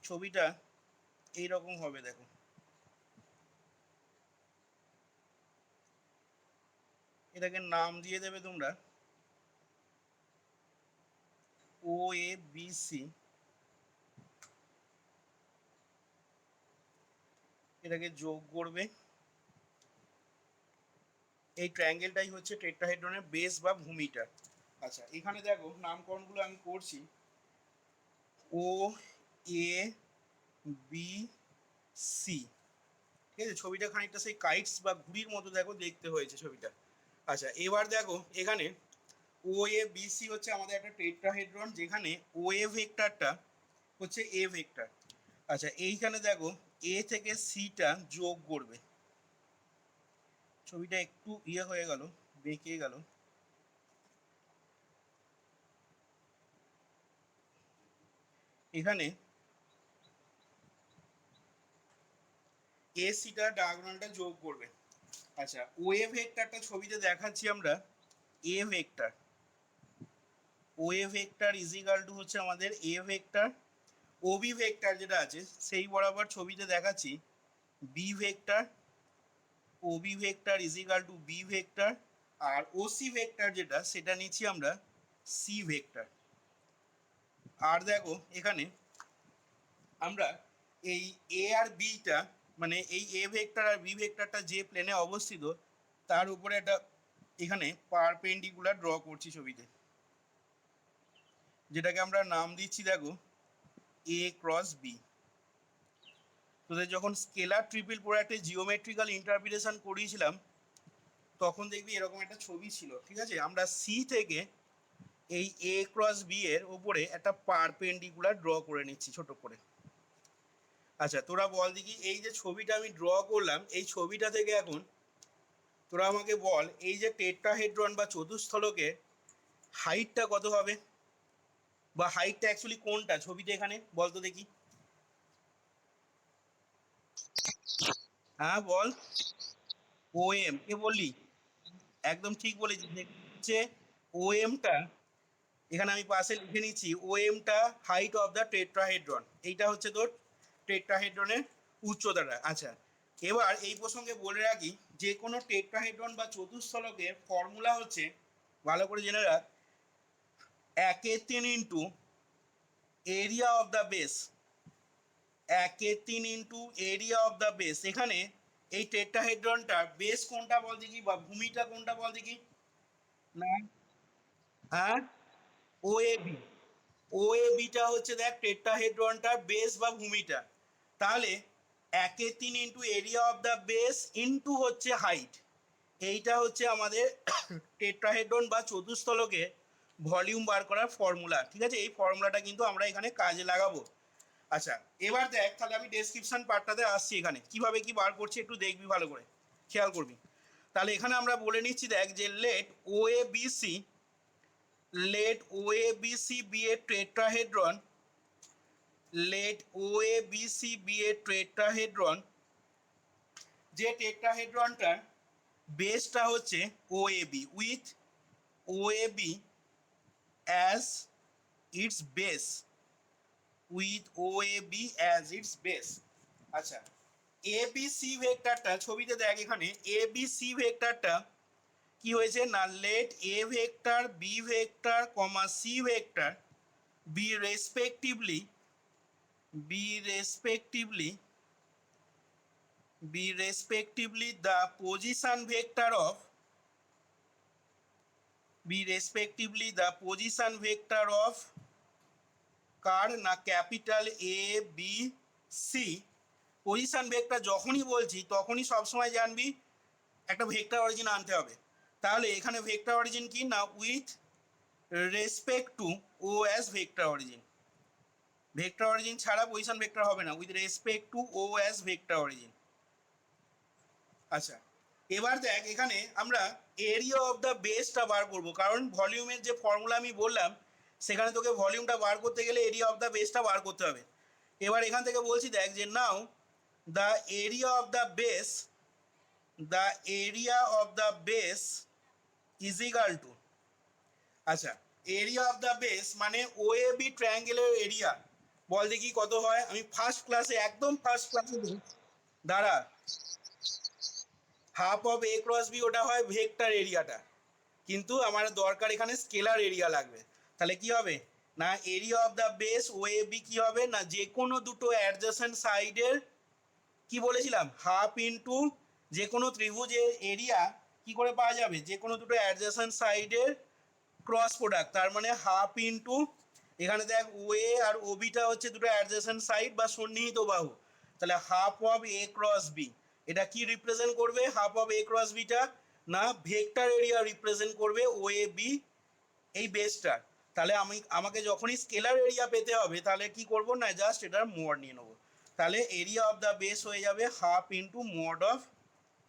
ছবিটা এইরকম হবে, দেখো এটাকে নাম দিয়ে দেবে তোমরা ও এ বি সি। এটাকে যোগ করবে। এই ট্রায়াঙ্গেলটাই হচ্ছে টেট্রাহেড্রনের বেস বা ভূমিটা। আচ্ছা, এখানে দেখো নামকরণগুলো আমি করছি। ও এ বি সি, ঠিক আছে। ছবিটা খানিকটা সেই কাইটস বা ঘুড়ির মতো দেখো দেখতে হয়েছে ছবিটা। আচ্ছা, এবার দেখো এখানে ও এ বি সি হচ্ছে আমাদের একটা টেট্রাহেড্রন, যেখানে ও এ ভেক্টরটা হচ্ছে এ ভেক্টর। আচ্ছা, এইখানে দেখো এ থেকে সিটা যোগ করবে। ছবিটা একটু হয়ে গেল, বেঁকে গেল। এখানে এ সিটা ডায়াগোনালটা যোগ করবে। আচ্ছা, ও এ ভেক্টরটা ছবিতে দেখাচ্ছি আমরা A vector. O A vector is equal to হচ্ছে আমাদের A vector. O B vector যেটা আছে সেই বরাবর ছবিতে দেখাচ্ছি B vector. O B vector is equal to B vector. আর ও সি ভেক্টর যেটা সেটা নিচ্ছি আমরা সি ভেক্টর। আর দেখো এখানে আমরা এই এ আর বিটা, মানে এই এ ভেক্টর আর বি ভেক্টরটা যে প্লেনে অবস্থিত তার উপরে একটা এখানে পারপেন্ডিকুলার ড্র করছি ছবিতে, যেটাকে আমরা নাম দিচ্ছি দেখো এ ক্রস বি। তোদের যখন স্কেলার ট্রিপল প্রোডাক্টের জিওমেট্রিক্যাল ইন্টারপ্রিটেশন করিয়েছিলাম তখন দেখবি এরকম একটা ছবি ছিল, ঠিক আছে। আমরা সি থেকে এই এ ক্রস বি এর উপরে একটা পারপেন্ডিকুলার ড্র করে নিচ্ছি ছোট করে। আচ্ছা, তোরা বল দেখি এই যে ছবিটা আমি ড্র করলাম এই ছবিটা থেকে এখন তোরা আমাকে বল এই যে টেট্রাহেড্রন বা চতুস্থলকে হাইটটা কত হবে, বা হাইটটা অ্যাকচুয়ালি কোনটা ছবিতে এখানে বলতো দেখি। হ্যাঁ বল। ও এম, কে বললি? একদম ঠিক বলেছিস। হচ্ছে ও এমটা এখানে আমি পাশে লিখে নিচ্ছি, ও এমটা হাইট অফ দ্য টেট্রাহেড্রন। এইটা হচ্ছে তোর টেট্রাহেড্রনের উচ্চতাটা। আচ্ছা, এবার এই প্রসঙ্গে বলে রাখি যে কোনো টেট্রাহেড্রন বা চতুস্থলকের ফর্মুলা হচ্ছে, ভালো করে জেনে রাখ, 1/3 into area of the base. 1/3 into area of the base. এখানে এই টেট্রাহেড্রনটার বেস কোনটা বল দেখি, বা ভূমিটা কোনটা বল দেখি। না, হ্যাঁ, ও A B. O A beta হচ্ছে দেখ টেট্রাহেড্রনটার বেস বা ভূমিটা। তাহলে 1/3 into area of the base into হচ্ছে হাইট। এইটা হচ্ছে আমাদের টেট্রাহেড্রন বা চতুস্থলকে ভলিউম বার করার ফর্মুলা, ঠিক আছে। এই ফর্মুলাটা কিন্তু আমরা এখানে কাজে লাগাবো। আচ্ছা, এবার দেখ তাহলে আমি ডেসক্রিপশন পার্টটাতে আসছি। এখানে কিভাবে কি বার করছি একটু দেখবি, ভালো করে খেয়াল করবি। তাহলে এখানে আমরা বলে নিচ্ছি দেখ যে let O A B C, let OABC be a tetrahedron, let OABC be a tetrahedron, যে টেট্রাহেড্রনটার বেসটা হচ্ছে OAB with OAB as its base, with OAB as its base। আচ্ছা, ABC ভেক্টরটা ছবিতে দেখ, এখানে ABC ভেক্টরটা কি হয়েছে না, let A vector B vector comma C vector be respectively be respectively the position vector of কার না capital A B C. Position vector যখনই বলছি তখনই সবসময় জানবি একটা ভেক্টর অরিজিন আনতে হবে। তাহলে এখানে ভেক্টর অরিজিন কি না, with respect to O as vector origin. Vector origin ছাড়া পজিশন ভেক্টর হবে না, with respect to O as vector origin. আচ্ছা, এবার দেখ এখানে আমরা এরিয়া অফ দ্য বেসটা বার করব, কারণ ভলিউমের যে ফর্মুলা আমি বললাম সেখানে তোকে ভলিউমটা বার করতে গেলে এরিয়া অফ দ্য বেসটা বার করতে হবে। এবার এখান থেকে বলছি দেখ যে now the area of the base, the area of the base is equal to, আচ্ছা, এরিয়া অফ দ্য বেস মানে ও এ বি ট্রায়াঙ্গেলের এরিয়া বল দেখি কত হয়। আমি ফার্স্ট ক্লাসে, একদম ফার্স্ট ক্লাসে দাঁড়া, half of A cross B ওটা হয় ভেক্টর এরিয়াটা, কিন্তু আমার দরকার এখানে স্কেলার এরিয়া লাগবে। তাহলে কি হবে না, area of the base O A B কি হবে না, যে কোনো দুটো অ্যাডজেসেন্ট সাইডের কি বলেছিলাম হাফ ইন্টু যে কোনো ত্রিভুজের এরিয়া কি করে পাওয়া যাবে, যে কোনো দুটো অ্যাডজেসেন্ট সাইডের ক্রস প্রোডাক্ট, তার মানে হাফ ইন্টু এখানে দেখ ও এ আর ও বিটা হচ্ছে দুটো অ্যাডজেসেন্ট সাইড বা সন্নিহিত বাহু, তাহলে half of A cross B এটা কি রিপ্রেজেন্ট করবে, হাফ অফ এ ক্রস বিটা না ভেক্টর এরিয়া রিপ্রেজেন্ট করবে ও এ বি এই বেসটার। তাহলে আমাকে যখনই স্কেলার এরিয়া পেতে হবে তাহলে কি করব না, জাস্ট এটার মড নিয়ে নেবো। তাহলে এরিয়া অফ দ্য বেস হয়ে যাবে half into mod of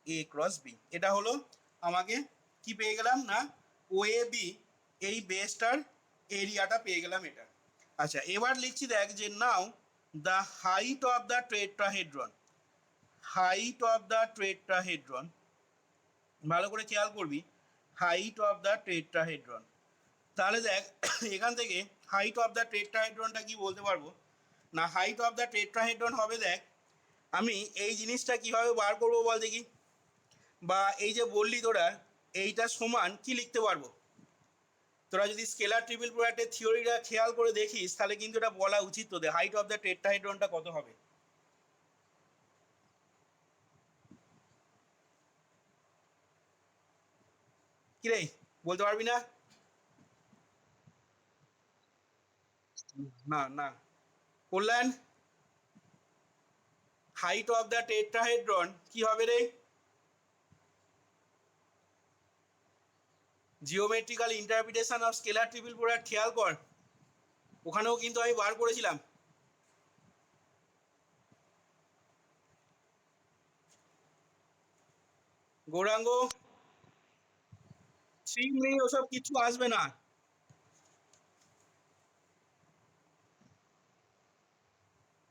A cross B. এটা হলো আমাকে কি পেয়ে গেলাম না, ও এ বি এই বেসটার এরিয়াটা পেয়ে গেলাম এটা। আচ্ছা এবার লিখছি দেখ যে now the height of the tetrahedron, height of the tetrahedron, ভালো করে খেয়াল করবি, হাইট অফ দ্য টেট্রাহেড্রন। তাহলে দেখ এখান থেকে হাইট অফ দ্য টেট্রাহেড্রনটা কি বলতে পারবো না, হাইট অফ দ্য টেট্রাহেড্রন হবে দেখ, আমি এই জিনিসটা কিভাবে বার করবো বল দেখি, বা এই যে বললি তোরা এইটা সমান কি লিখতে পারবো, তোরা যদি স্কেলার ট্রিপল প্রোডাক্টের থিওরিটা খেয়াল করে দেখিস তাহলে কিন্তু এটা বলা উচিত তোদের, হাইট অফ দ্য টেট্রাহেড্রনটা কত হবে। কি রে বলতে পারবি না? না না, কল্যাণ, হাইট অফ দ্য টেট্রাহেড্রন কি হবে রে, geometrical interpretation of scalar triple product খেয়াল কর, ওখানেও কিন্তু আমি বার করেছিলাম। গৌরাঙ্গ, থ্রি ওসব কিছু আসবে না।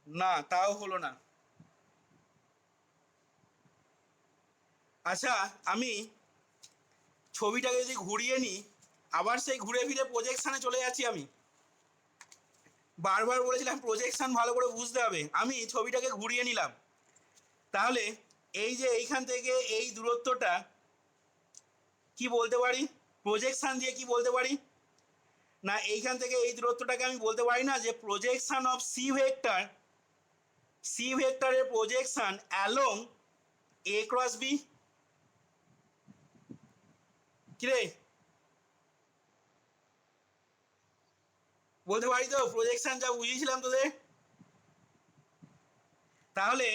না তাও হলো না। আচ্ছা আমি ছবিটাকে যদি ঘুরিয়ে নিই, আবার সেই ঘুরে ফিরে প্রজেকশানে চলে যাচ্ছি আমি, বারবার বলেছিলাম প্রজেকশন ভালো করে বুঝতে হবে। আমি ছবিটাকে ঘুরিয়ে নিলাম, তাহলে এই যে এইখান থেকে এই দূরত্বটা কি বলতে পারি, প্রজেকশন দিয়ে কি বলতে পারি না, এইখান থেকে এই দূরত্বটাকে আমি বলতে পারি না যে projection of C vector, C ভেক্টরের projection along A cross B. কিরে বলতে পারি তো প্রজেকশন যা বুঝিয়েছিলাম তোদের। তাহলে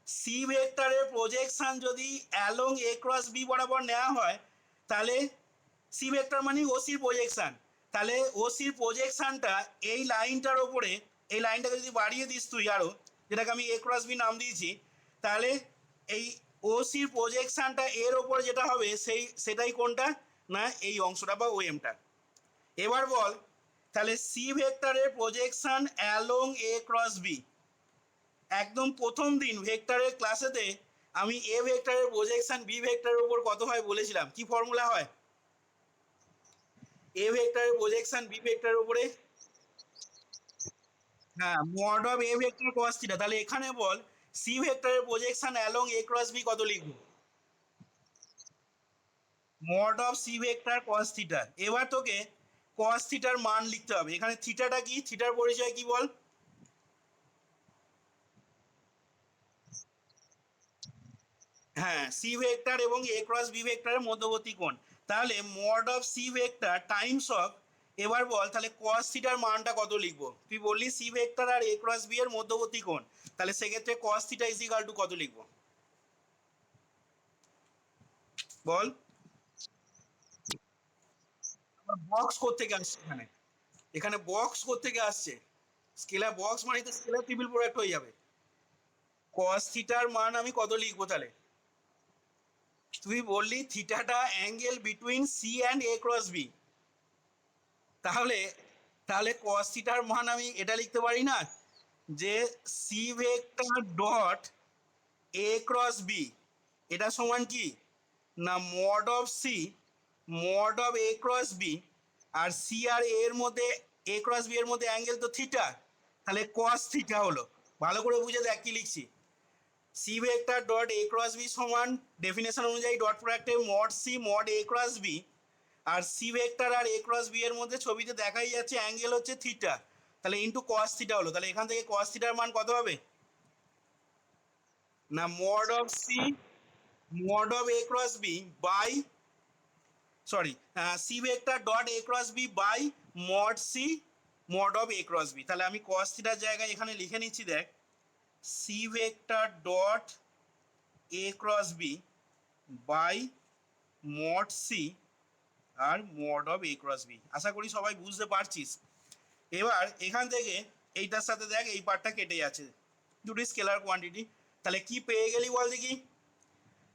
সি ভেক্টরের প্রজেকশন যদি অ্যালং এ ক্রস বি বরাবর নেওয়া হয়, তাহলে সি ভেক্টর মানে ওসির প্রজেকশন, তাহলে ওসির প্রজেকশনটা এই লাইনটার ওপরে, এই লাইনটাকে যদি বাড়িয়ে দিস তুই আরও, যেটাকে আমি এ ক্রস বি নাম দিয়েছি, তাহলে এই ওসির প্রজেকশনটা এর ওপরে যেটা হবে সেটাই কোনটা না এই অংশটা বা ওএমটা। এবার বল তাহলে সি ভেক্টরের projection along A cross B, একদম প্রথম দিন ভেক্টরের ক্লাসেতে আমি এ ভেক্টরের প্রজেকশন বি ভেক্টরের উপর কত হয় বলেছিলাম, কি ফর্মুলা হয়, এ ভেক্টরের প্রজেকশন বি ভেক্টরের উপরে, হ্যাঁ mod of A vector cos theta. তাহলে এখানে বল সি ভেক্টরের projection along A cross B কত লিখবো, mod of C vector cos theta. এবার তোকে কস থিটার মান লিখতে হবে, এখানে থিটাটা কি, থিটার পরিচয় কি বল, হ্যাঁ সি ভেক্টর এবং এ ক্রস বি ভেক্টরের মধ্যবর্তী কোণ, তাহলে mod of C vector times of, এবার বল তাহলে কস থিটার মানটা কত লিখবো, তুই বললি সি ভেক্টর আর এ ক্রস বি এর মধ্যবর্তী কোণ, তাহলে সেক্ষেত্রে কস থিটা ইজ ইকাল টু কত লিখবো বল। বক্স কোত্থেকে আসছে এখানে, এখানে বক্স কোত্থেকে আসছে, স্কেলার বক্স মানে তো স্কেলার ট্রিপল প্রোডাক্ট হয়ে যাবে, কস থিটার মান আমি কত লিখবো তাহলে, তুই বললি থিটাটা angle between C and A cross B, তাহলে তাহলে কস থিটার মান আমি এটা লিখতে পারি না যে C vector dot A cross B এটা সমান কি না mod of C, mod of A cross B, আর সি আর এর মধ্যে এ ক্রস বি এর মধ্যে অ্যাঙ্গেল তো থিটা, তাহলে কস থিটা হলো। ভালো করে বুঝে দেখ কি লিখছি। C vector dot A cross B সমান ডেফিনেশন অনুযায়ী ডট প্রোডাক্টে mod C mod A cross B, আর সি ভেক্টর আর এ ক্রস বি এর মধ্যে ছবিতে দেখাই যাচ্ছে অ্যাঙ্গেল হচ্ছে থিটা, তাহলে ইন্টু কস থিটা হলো। তাহলে এখান থেকে কস থিটার মান কত হবে? না mod of C mod of A cross B by, sorry, C vector dot A cross B by mod C mod of A cross B. তাহলে আমি কস থিটার জায়গায় এখানে লিখে নিচ্ছি, দেখ C vector dot A cross B by mod C আর mod of A cross B. আশা করি সবাই বুঝতে পারছিস। এবার এখান থেকে এইটার সাথে দেখ এই পার্টটা কেটে যাচ্ছে, দুটি স্কেলার কোয়ান্টিটি। তাহলে কি পেয়ে গেলি বল দেখি?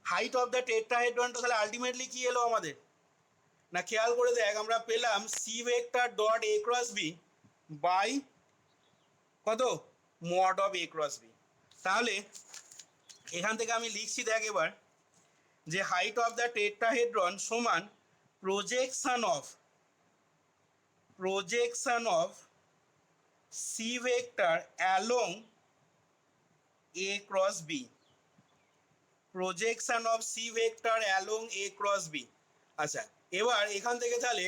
হাইট অফ দ্য টেট্রাহেড্রনটা তাহলে আলটিমেটলি কি এলো আমাদের? না খেয়াল করে দেখ, আমরা পেলাম C vector dot A cross B by কত mod of A cross B. তাহলে এখান থেকে আমি লিখছি, দেখ এবার যে হাইট অফ দ্য টেট্রাহেড্রন সমান projection of C vector along A cross B, projection of C vector along A cross B. আচ্ছা, এবার এখান থেকে তাহলে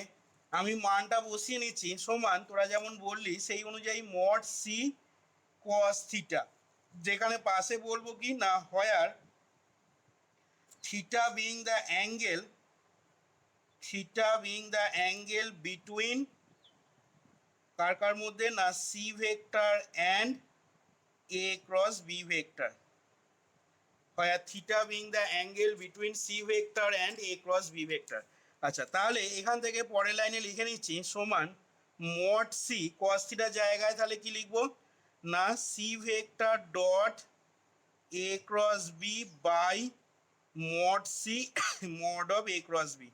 আমি মানটা বসিয়ে নিচ্ছি, সমান তোরা যেমন বললি সেই অনুযায়ী মড সি কস থিটা, যেখানে পাশে বলবো কি না where theta being the angle, theta being the angle between কার কার মধ্যে, না C vector and A cross B vector, where theta being the angle between c vector and a cross b vector। আচ্ছা, তাহলে এখান থেকে পরের লাইনে লিখে নিচ্ছি সমান মড সি cos থিটা জায়গায় তাহলে কি লিখবো, না C vector dot A cross B by mod C mod of A cross B.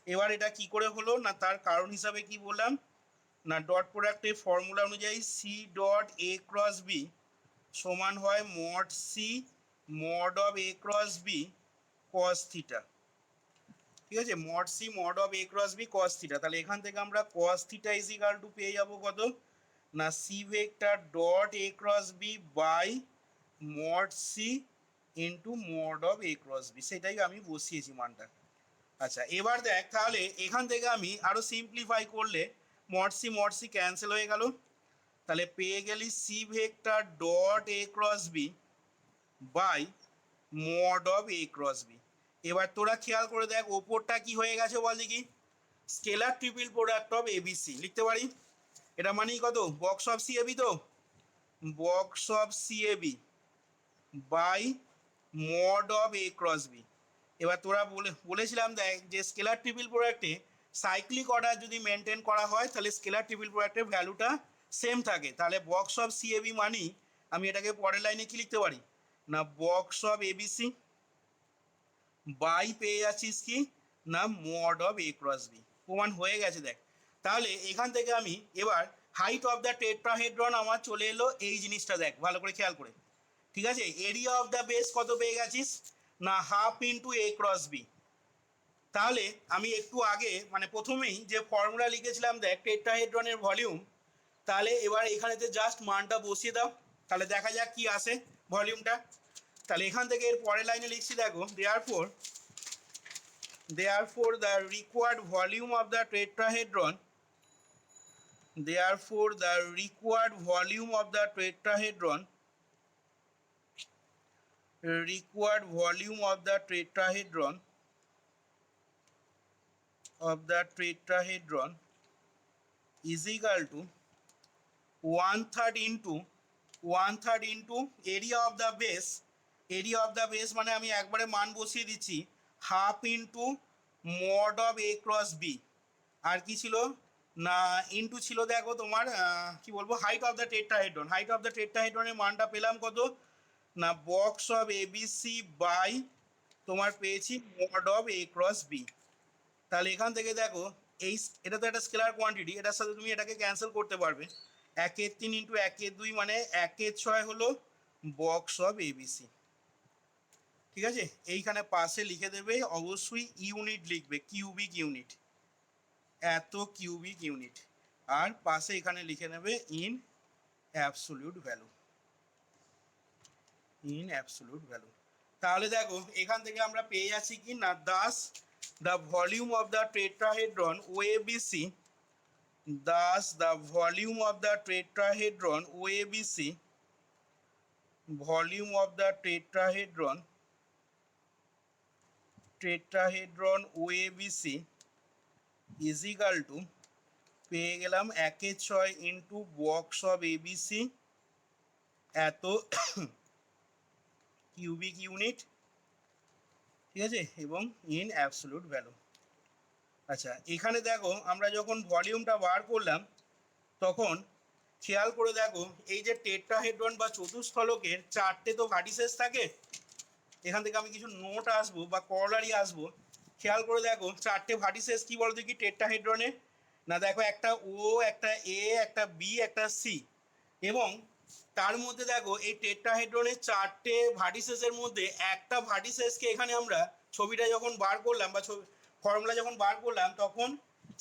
এবার এটা কি করে হলো, না তার কারণ হিসাবে কি বললাম, না ডট প্রোডাক্টের ফর্মুলা অনুযায়ী C dot A cross B সমান হয় mod C mod of A cross B cos theta. ঠিক আছে, mod C mod of A cross B cos theta. তাহলে এখান থেকে আমরা cos theta is equal to পেয়ে যাবো কত, না C vector dot A cross B by mod C into mod of A cross B, সেটাই আমি বসিয়েছি মানটা। আচ্ছা, এবার দেখ তাহলে এখান থেকে আমি আরো সিম্পলিফাই করলে মড সি ক্যান্সেল হয়ে গেল, তাহলে পেয়ে গেলি C vector dot A cross B by mod of A cross B. এবার তোরা খেয়াল করে দেখ ওপরটা কি হয়ে গেছে বল দেখি, scalar triple product of A B C লিখতে পারি। এটা মানেই কত, বক্স অফ সি এবি, তো box of C A B by mod of A cross B. এবার তোরা বলেছিলাম দেখ যে স্কেলার ট্রিপল প্রোডাক্টে সাইক্লিক অর্ডার যদি মেনটেন করা হয় তাহলে স্কেলার ট্রিপল প্রোডাক্টের ভ্যালুটা সেম থাকে। তাহলে বক্স অফ সি এবি মানি আমি এটাকে পরের লাইনে কি লিখতে পারি, না বক্স অফ এবিসি বাই পেয়ে যাচ্ছিস কি, না mod of A cross B. প্রমাণ হয়ে গেছে দেখ। তাহলে এখান থেকে আমি এবার হাইট অফ দ্য টেট্রাহেড্রন আমার চলে এলো, এই জিনিসটা দেখ ভালো করে খেয়াল করে। ঠিক আছে, এরিয়া অফ দ্য বেস কত পেয়ে গেছিস, না হাফ ইন্টু এ ক্রস বি। তাহলে আমি একটু আগে মানে প্রথমেই যে ফর্মুলা লিখেছিলাম দেখ টেট্রাহেড্রনের ভলিউম, তাহলে এবার এখানেতে জাস্ট মানটা বসিয়ে দাও, তাহলে দেখা যাক কি আসে ভলিউমটা। তাহলে এখান থেকে এর পরের লাইনে লিখছি দেখো, therefore the required volume of the tetrahedron, therefore the required volume of the tetrahedron, required volume of the tetrahedron is equal to 1/3 into area of the base, area of the base মানে আমি একবারে মান বসিয়ে দিচ্ছি half into mod of A cross B, আর কি ছিল না ইন্টু ছিল দেখো তোমার কি বলবো height of the tetrahedron, height of the টেট্রাহেড্রনের মানটা পেলাম কত, না বক্স অফ এবিসি বাই তোমার পেয়েছি mod of A cross B. তাহলে এখান থেকে দেখো এই এটা তো একটা স্কেলার কোয়ান্টিটি, এটার সাথে তুমি এটাকে ক্যান্সেল করতে পারবে, 1/3 ইন্টু 1/2 মানে 1/6 হলো বক্স অফ এবিসি। ঠিক আছে, এইখানে পাশে লিখে দেবে অবশ্যই ইউনিট লিখবে, কিউবিক ইউনিট, এত কিউবিক ইউনিট, আর পাশে এখানে লিখে নেবে in absolute value, in absolute value. তাহলে দেখো এখান থেকে আমরা পেয়ে যাচ্ছি কি না, thus the volume of the tetrahedron OABC, thus the volume of the tetrahedron OABC, volume of the tetrahedron OABC is equal to, পেয়ে গেলাম 1/6 ইন্টু বক্স অফ এবিসি এত কিউবিক ইউনিট, ঠিক আছে, এবং ইন অ্যাবসোলিউট ভ্যালু। আচ্ছা এখানে দেখো আমরা যখন ভলিউমটা বার করলাম তখন খেয়াল করে দেখো এই যে টেট্রাহেড্রন বা চতুস্থলকের 4টে তো ভার্টিসেস থাকে, এখান থেকে আমি কিছু নোট আসবো বা করলারি আসবো, খেয়াল করে দেখো 4টে ভার্টিসেস কি বলতো কি টেট্রাহেড্রনে, না দেখো একটা ও, একটা এ, একটা বি, একটা সি, এবং তার মধ্যে দেখো এই টেট্রাহেড্রনের 4টে ভার্টিসেসের মধ্যে একটা ভার্টিসেসকে এখানে আমরা ছবিটা যখন বার করলাম বা ফর্মুলা যখন বার করলাম তখন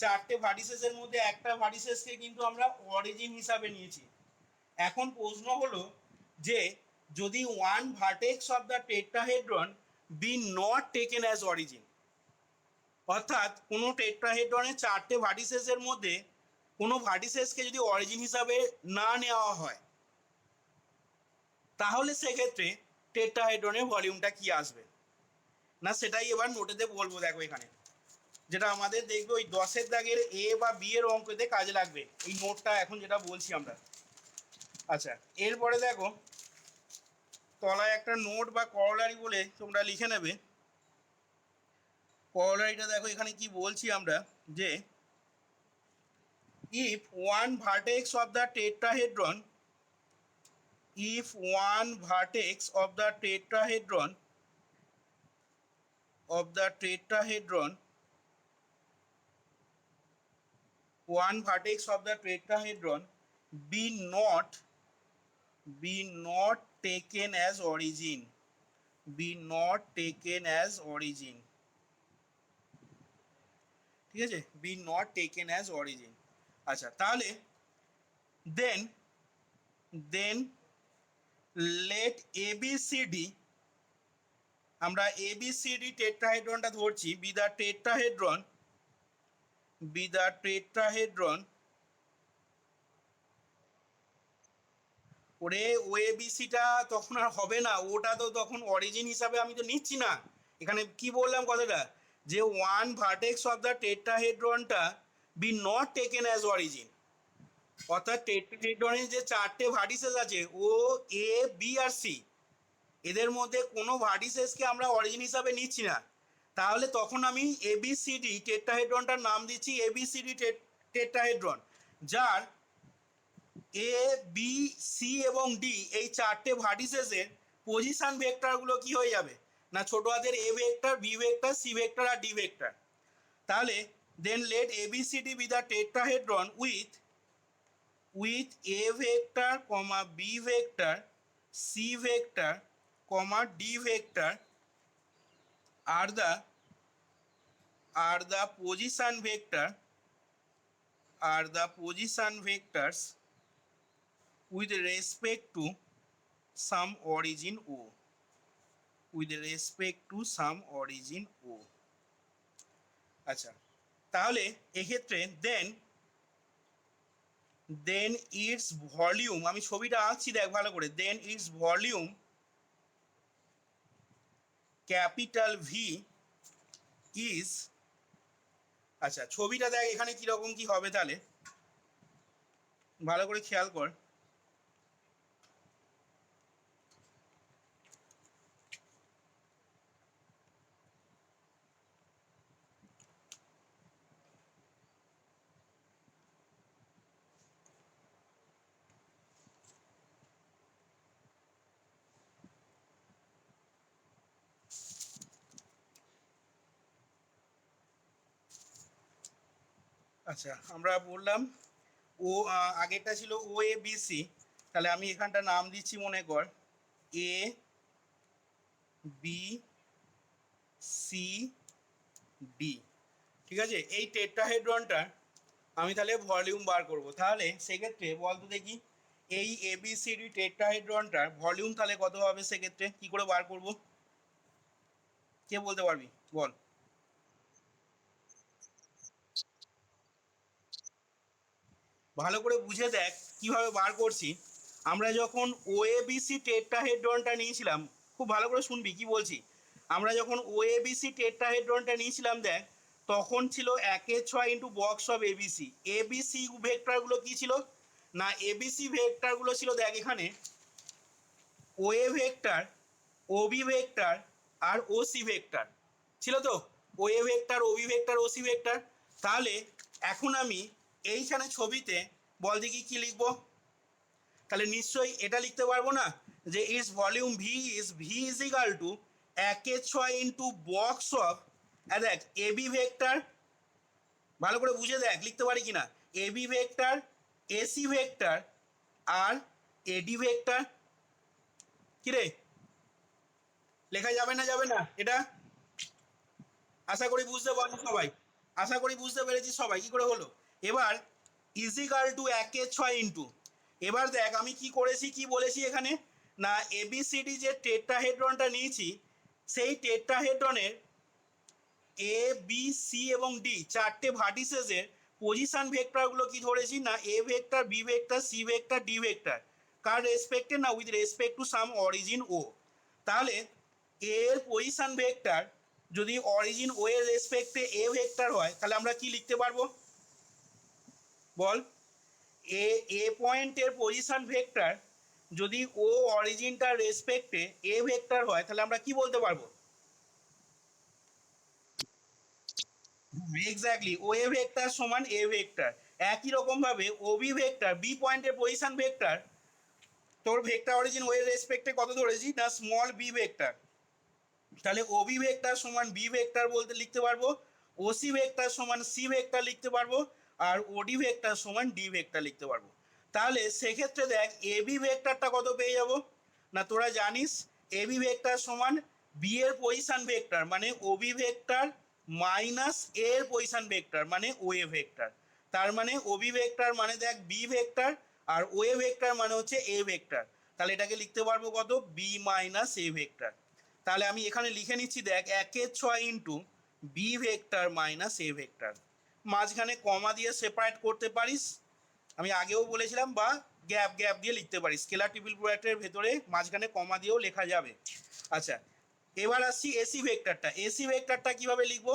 4টে ভার্টিসেসের মধ্যে একটা ভার্টিসেসকে কিন্তু আমরা অরিজিন হিসাবে নিয়েছি। এখন প্রশ্ন হলো যে যদি one vertex of the tetrahedron be not taken as origin, অর্থাৎ কোনো টেট্রাহেড্রনের 4টে ভার্টিসেসের মধ্যে কোনো ভার্টিসেসকে যদি অরিজিন হিসাবে না নেওয়া হয় তাহলে সেক্ষেত্রে টেট্রাহেড্রনের ভলিউমটা কি আসবে, না সেটাই এবার নোটেতে বলবো। দেখো এখানে যেটা আমাদের দেখবে ওই 10-এর দাগের এ বা বি এর অঙ্কতে কাজে লাগবে এই নোটটা এখন যেটা বলছি আমরা। আচ্ছা এরপরে দেখো তলায় একটা নোট বা করলারি বলে তোমরা লিখে নেবে। করলারিটা দেখো এখানে কি বলছি আমরা, যে if one vertex of the tetrahedron, if one vertex of the tetrahedron one vertex of the tetrahedron be not taken as origin, be not taken as origin, ঠিক আছে, be not taken as origin। আচ্ছা তাহলে then let ABCD, আমরা ABCD টেট্রাহেড্রনটা ধরছি, be the tetrahedron ওরে ওএবিসিটা তখন আর হবে না, ওটা তো তখন অরিজিন হিসাবে আমি তো নিচ্ছি না। এখানে কি বললাম কথাটা, যে ওয়ান ভার্টেক্স অফ দ্য টেট্রাহেড্রনটা be not taken as origin, অর্থাৎ টেট্রাহেড্রনের যে 4টে ভার্টিসেস আছে ও, এ, বি আর সি, এদের মধ্যে কোনো ভার্টিসেসকে আমরা অরিজিন হিসাবে নিচ্ছি না। তাহলে তখন আমি এবিসিডি টেট্রাহেড্রনটার নাম দিচ্ছি এবিসিডি টেট্রাহেড্রন, যার এ, বি, সি এবং ডি এই 4টে ভার্টিসেসের পজিশন ভেক্টরগুলো কি হয়ে যাবে, না ছোট হাতের A vector, B vector, C vector আর ডি ভেক্টর। তাহলে then let ABCD be the tetrahedron with A vector comma B vector, C vector comma D vector are the position vectors with respect to some origin O, with respect to some origin O। আচ্ছা তাহলে এক্ষেত্রে দেন its volume, আমি ছবিটা আঁকছি দেখ ভালো করে, then its volume capital V is, আচ্ছা ছবিটা দেখ এখানে কিরকম কি হবে, তাহলে ভালো করে খেয়াল কর। আচ্ছা আমরা বললাম ও, আগেরটা ছিল ও এ বি সি, তাহলে আমি এখানটা নাম দিচ্ছি মনে কর এ বি সি ডি, ঠিক আছে। এই টেট্রাহেড্রনটার আমি তাহলে ভলিউম বার করব, তাহলে সেক্ষেত্রে বলতো দেখি এই এবিসিডি টেট্রাহেড্রনটার ভলিউম তাহলে কত হবে সেক্ষেত্রে কি করে বার করব? কে বলতে পারবি বল। ভালো করে বুঝে দেখ কিভাবে বার করছি। আমরা যখন ওএবিসি টেট্রাহেড্রনটা নিয়েছিলাম, খুব ভালো করে শুনবি কি বলছি। আমরা যখন ওএবিসি টেট্রাহেড্রনটা নিয়েছিলাম দেখ, তখন ছিল 1/6 into box of ABC. ABC ভেক্টরগুলো কি ছিল না, এবিসি ভেক্টরগুলো ছিল দেখ এখানে ওএ ভেক্টর, ওবি ভেক্টর আর ওসি ভেক্টর ছিল তো। OA vector, OB vector, OC vector. তাহলে এখন আমি এইখানে ছবিতে বল দেখি কি লিখবো। তাহলে নিশ্চয়ই এটা লিখতে পারবো না যে is volume V is equal to 1/6 into box of, দেখ এবি ভেক্টর, ভালো করে বুঝে দেখ লিখতে পারি কিনা, এবি ভেক্টর, এসি ভেক্টর আর এডি ভেক্টর। কিরে লেখা যাবে না যাবে না এটা? আশা করি বুঝতে পারছো সবাই, আশা করি বুঝতে পেরেছি সবাই কি করে হলো। এবার ইজিকাল টু 1/6 ইন্টু, এবার দেখ আমি কি করেছি কি বলেছি এখানে না, এবিসিডি যে টেট্রাহেড্রনটা নিয়েছি সেই টেট্রাহেড্রনের এ বি সি এবং ডি চারটে ভার্টিসেসের পজিশন ভেক্টরগুলো কি ধরেছি না, A vector, B vector, C vector, D vector. কার রেসপেক্টে না, with respect to some origin O. তাহলে এর পজিশন ভেক্টর যদি অরিজিন ও এর রেসপেক্টে এ ভেক্টর হয় তাহলে আমরা কি লিখতে পারবো বল। এ এ পয়েন্টের পজিশন ভেক্টর যদি ও অরিজিনটার রেসপেক্টে এ ভেক্টর হয় তাহলে আমরা কি বলতে পারবো? এক্স্যাক্টলি, ও এ ভেক্টর সমান এ ভেক্টর। একই রকম ভাবে ওবি ভেক্টর, বি পয়েন্টের পজিশন ভেক্টর, তোর ভেক্টর অরিজিন ও এর রেসপেক্টে কত ধরেছি না স্মল বি ভেক্টর, তাহলে ওবি ভেক্টর সমান বি ভেক্টর বলতে লিখতে পারবো, ওসি ভেক্টর সমান সি ভেক্টর লিখতে পারবো, আর ওডি ভেক্টর সমান ডি ভেক্টর লিখতে পারবো। তাহলে সেক্ষেত্রে দেখ এবি ভেক্টরটা কত পেয়ে যাব না, তোরা জানিস এবি ভেক্টর সমান বি এর পজিশন ভেক্টর মানে ওবি ভেক্টর মাইনাস এর পজিশন ভেক্টর মানে ও এ ভেক্টর। তার মানে ওবি ভেক্টর মানে দেখ বি ভেক্টর আর ও এ ভেক্টর মানে হচ্ছে এ ভেক্টর। তাহলে এটাকে লিখতে পারবো কত, বি মাইনাস এ ভেক্টর। তাহলে আমি এখানে লিখে নিচ্ছি দেখ 1/6 into B vector minus A vector. মাঝখানে কমা দিয়ে সেপারেট করতে পারিস, আমি আগেও বলেছিলাম, বা গ্যাপ গ্যাপ দিয়ে লিখতে পারিস। স্কেলার ট্রিপল প্রোডাক্টের ভেতরে মাঝখানে কমা দিয়েও লেখা যাবে। আচ্ছা এবার আসছি এসি ভেক্টরটা। এসি ভেক্টরটা কিভাবে লিখবো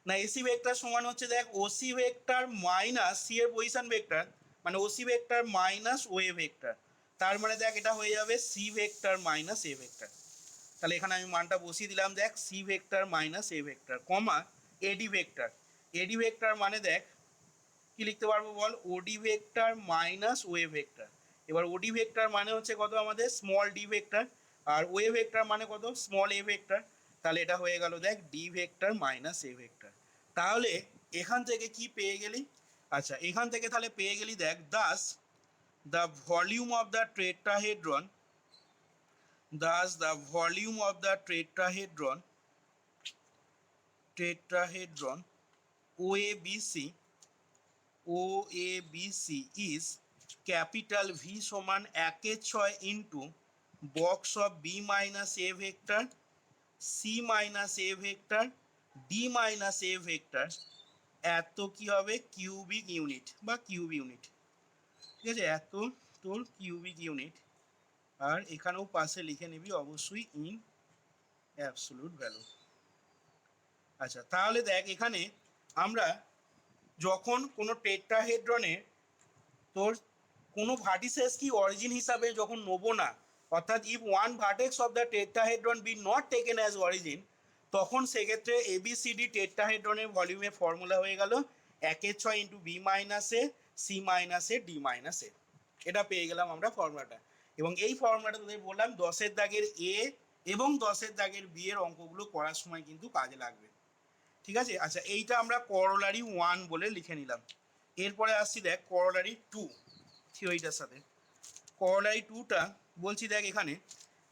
না, এসি ভেক্টর সমান হচ্ছে দেখ ওসি ভেক্টর মাইনাস সি এর পজিশন ভেক্টর মানে O C vector minus O A vector. তার মানে দেখ এটা হয়ে যাবে C vector minus A vector. তাহলে এখানে আমি মানটা বসিয়ে দিলাম দেখ C vector minus A vector comma A D vector. Eddy vector মানে দেখ কি লিখতে পারবো বল, ওডি ভেক্টর মাইনাস ওয়ে ভেক্টর। এবার ওডি ভেক্টর মানে হচ্ছে কত আমাদের স্মল ডি ভেক্টর, আর ওয়ে ভেক্টর মানে কত স্মল এ ভেক্টর। তাহলে এটা হয়ে গেল দেখ D vector minus A vector. তাহলে এখান থেকে কি পেয়ে গেলি, আচ্ছা এখান থেকে তাহলে পেয়ে গেলি দেখ Das the volume of the tetrahedron, thus the volume of the tetrahedron OABC is capital V সমান 1/6 into box of B minus A vector, C minus A vector, D minus A vector, এত কি হবে কিউবিক ইউনিট বা cube unit. ঠিক আছে, এত তোর cubic unit. আর এখানেও পাশে লিখে নিবি অবশ্যই ইন অ্যাবসোলুট ভ্যালু। আচ্ছা তাহলে দেখ এখানে আমরা যখন কোনো টেট্রাহেড্রনে তোর কোনো ভার্টিসেস কি অরিজিন হিসাবে যখন নেবো না, অর্থাৎ if one vertex of the tetrahedron be not taken as origin, তখন সেক্ষেত্রে এবিসিডি টেট্রাহেড্রনের ভলিউমের ফর্মুলা হয়ে গেল 1/6 into B minus A, C minus A, D minus A. এটা পেয়ে গেলাম আমরা ফর্মুলাটা। এবং এই ফর্মুলাটা তোদের বললাম 10-এর দাগের এ এবং 10-এর দাগের বি এর অঙ্কগুলো করার সময় কিন্তু কাজে লাগবে। ঠিক আছে, আচ্ছা এইটা আমরা করোলারি 1 বলে লিখে নিলাম। এরপরে আসছি দেখ করোলারি 2 থিওরিটার সাথে। করোলারি 2টা বলছি দেখ এখানে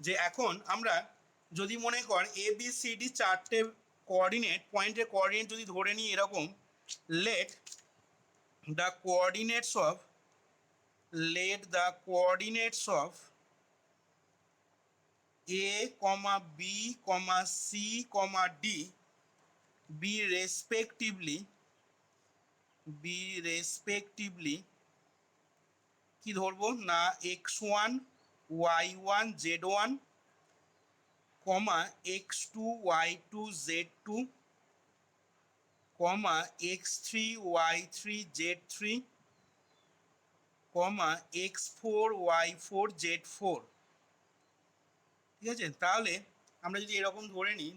যে এখন আমরা যদি মনে কর এ বি সি ডি চারটে কোঅর্ডিনেট পয়েন্টের কোঅর্ডিনেট যদি ধরে নিই এরকম, let the coordinates of let the coordinates of a comma b comma c comma d be respectively কি ধরবো না x1 y1 z1 কমা x2 y2 z2 কমা x3 y3 z3 কমা x4 y4 z4। ঠিক আছে, তাহলে আমরা যদি এরকম ধরে নিই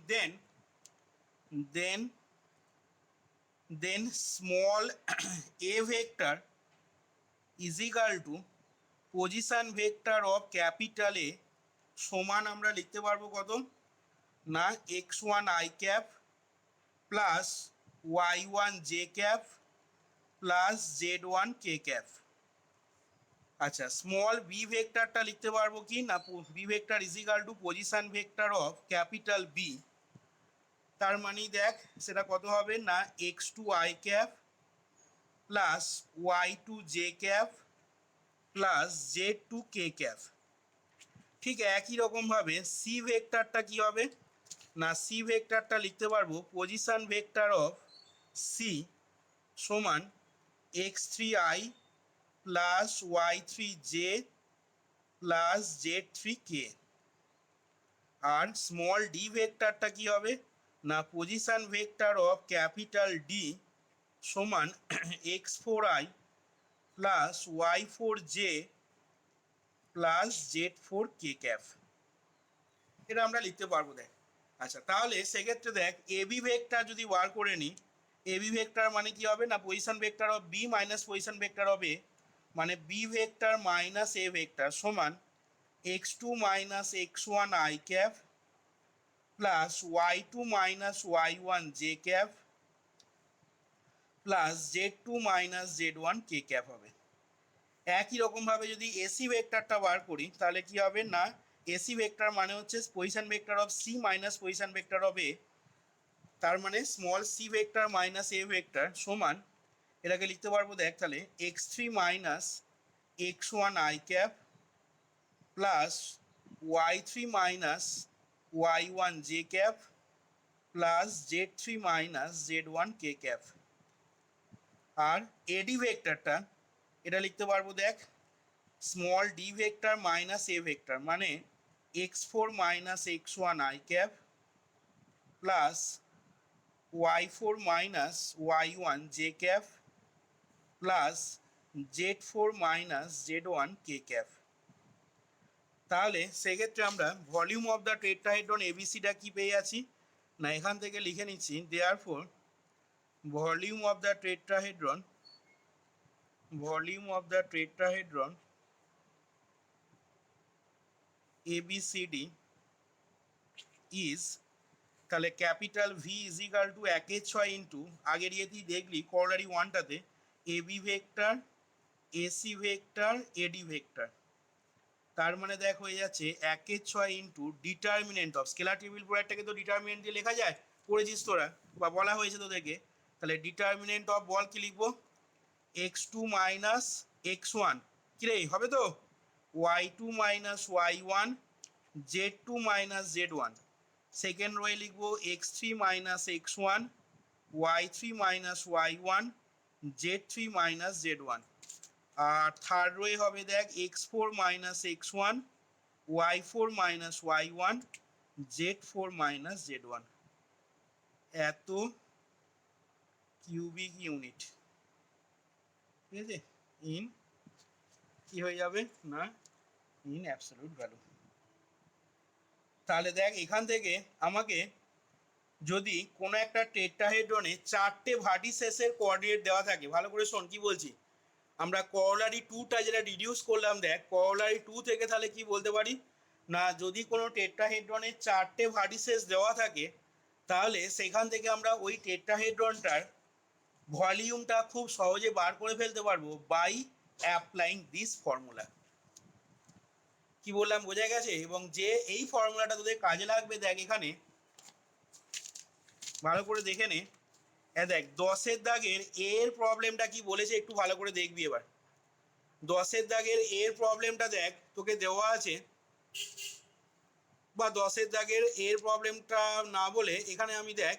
then small a vector is equal to position vector of capital A সমান আমরা লিখতে পারবো কত না x1 i cap plus y1 j cap plus z1 k cap. আচ্ছা, স্মল বি ভেক্টরটা লিখতে পারবো কি না B vector is equal to position vector of capital B, তার মানে দেখ সেটা কত হবে না x2 i cap plus y2 j cap plus z2 k cap. ঠিক একই রকমভাবে সি ভেক্টরটা কি হবে না সি ভেক্টরটা লিখতে পারবো পজিশন ভেক্টর অফ সি সমান x3i plus y3j plus z3k। আর স্মল ডি ভেক্টরটা কি হবে না position vector of capital D সমান x4i plus y4j plus z4k cap. এটা আমরা লিখতে পারবো দেখ। আচ্ছা, তাহলে সেক্ষেত্রে দেখ এবি ভেক্টর যদি বার করে নিই, এবি ভেক্টর মানে কি হবে না position vector of B minus position vector of A, মানে B vector minus A vector সমান x2 minus x1 i cap plus y2 minus y1 j cap plus z2 minus z1 k cap হবে। একই রকমভাবে যদি AC ভেক্টরটা বার করি তাহলে কি হবে না এসি ভেক্টর মানে হচ্ছে position vector of C minus position vector of A, তার মানে small C vector minus A vector সমান এটাকে লিখতে পারবো দেখ তাহলে x3 minus x1 i cap plus y3 minus y1 j cap plus z3 minus z1 k cap. আর AD ভেক্টরটা এটা লিখতে পারবো দেখ small D vector minus A vector মানে x4 minus x1 i cap plus y4 minus y1 j cap plus z4 minus z1 k cap. তাহলে সেক্ষেত্রে আমরা ভলিউম অফ দ্য টেট্রাহেড্রন এবিসিটা কি পেয়ে যাচ্ছি না এখান থেকে লিখে নিচ্ছি therefore volume of the tetrahedron ABCD is, তাহলে capital V is equal to 1/6 into আগের ইয়েতেই দেখলি করোলারি ওয়ানটাতে এবি ভেক্টর এসি ভেক্টর এডি ভেক্টর, তার মানে দেখ হয়ে যাচ্ছে 1/6 into determinant of scalar table প্রোডাক্টটাকে তো ডিটারমিনেন্ট দিয়ে লেখা যায়, পড়েছিস তোরা বা বলা হয়েছে তোদেরকে। তাহলে ডিটারমিনেন্ট অফ বল কি লিখবো x2 মাইনাস x1 কিরে হবে তো y2 minus y1 z2 minus z1, second রোয়ে লিখবো x3 minus x1 y3 minus y1 z3 minus z1। আর থার্ড রোয়ে হবে দেখ x4 minus x1 y4 minus y1 z4 minus z1। এত cubic unit, ঠিক আছে, in কি হয়ে যাবে না ইন অ্যাবসলিউট ভ্যালু। তাহলে দেখ এখান থেকে আমাকে যদি কোনো একটা টেট্রাহেড্রনে 4টে ভার্টিসেসের কোঅর্ডিনেট দেওয়া থাকে, ভালো করে শোন কি বলছি, আমরা করোলারি 2টা যেটা রিডিউস করলাম দেখ করোলারি 2 থেকে তাহলে কি বলতে পারি না যদি কোনো টেট্রাহেড্রনে 4টে ভার্টিসেস দেওয়া থাকে তাহলে সেখান থেকে আমরা ওই টেট্রাহেড্রনটার ভলিউমটা খুব সহজে বার করে ফেলতে পারবো বাই অ্যাপ্লাইং দিস ফর্মুলা। কি বললাম বোঝা গেছে? এবং যে এই ফর্মুলাটা তোদের কাজে লাগবে দেখ এখানে ভালো করে দেখে নে। দেখ 10-এর দাগের এর প্রবলেমটা কি বলেছে একটু ভালো করে দেখবি এবার। 10-এর দাগের এর প্রবলেমটা দেখ, তোকে দেওয়া আছে, বা 10-এর দাগের এর প্রবলেমটা না বলে এখানে আমি দেখ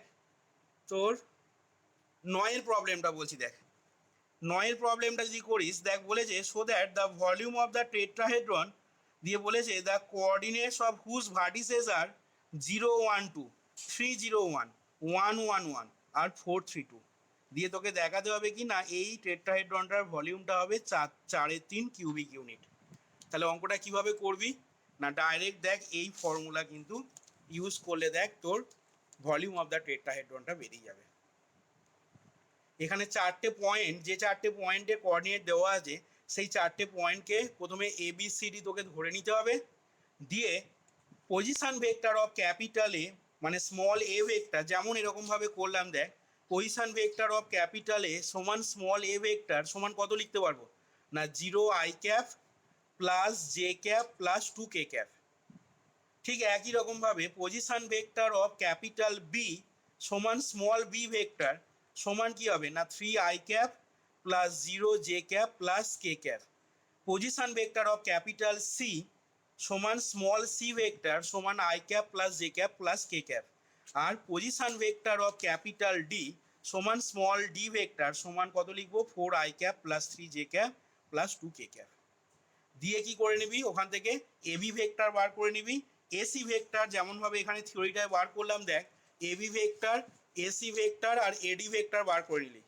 তোর 9-এর প্রবলেমটা বলছি। দেখ 9-এর প্রবলেমটা যদি করিস, দেখ বলেছে so that the volume of the tetrahedron দিয়ে বলেছে the coordinates of whose vertices are 0, 1, 2, 3, 0, 1, 1, 1, 1 আর 4, 3, 2 দিয়ে তোকে দেখাতে হবে কি না এই টেট্রাহেড্রনটার ভলিউমটা হবে 4/3 কিউবিক ইউনিট। তাহলে অঙ্কটা কিভাবে করবি না, ডাইরেক্ট দেখ এই ফর্মুলা কিন্তু ইউজ করলে দেখ তোর ভলিউম অফ দ্য টেট্রাহেড্রনটা বেরিয়ে যাবে। এখানে 4টে পয়েন্ট, যে 4টে পয়েন্টে কোঅর্ডিনেট দেওয়া আছে সেই 4টে পয়েন্টকে প্রথমে ABCD তোকে ধরে নিতে হবে, দিয়ে পজিশন ভেক্টর অফ ক্যাপিটাল এ মানে স্মল এ ভেক্টর, যেমন এরকমভাবে করলাম দেখ, position vector of capital A সমান স্মল এ ভেক্টর সমান কত লিখতে পারবো না 0i cap plus j cap plus 2k cap. ঠিক একই রকমভাবে position vector of capital B সমান স্মল বি ভেক্টর সমান কি হবে না 3i cap plus 0j cap plus k cap. Position vector of capital C সমান স্মল সি ভেক্টর সমান i cap plus j cap plus k cap. আর position vector of capital D সমান small D vector সমান কত লিখবো 4i cap plus 3j cap plus 2k cap. দিয়ে কি করে নিবি ওখান থেকে এবি ভেক্টর বার করে নিবি। এসি ভেক্টর যেমনভাবে এখানে থিওরিটায় বার করলাম দেখ, এবি ভেক্টর, এসি ভেক্টর আর এডি ভেক্টর বার করে নিলি।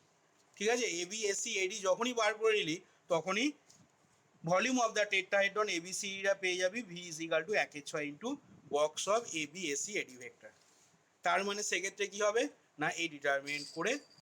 ঠিক আছে, এবি এসি এডি যখনই বার করে নিলি তখনই ভলিউম অফ দ্য টেট্রাহেড্রন এবিসিডিটা পেয়ে যাবি V is equal to 1/6 into box of AB AC AD vector. তার মানে সেক্ষেত্রে কি হবে না এই ডিটারমিনেন্ট করে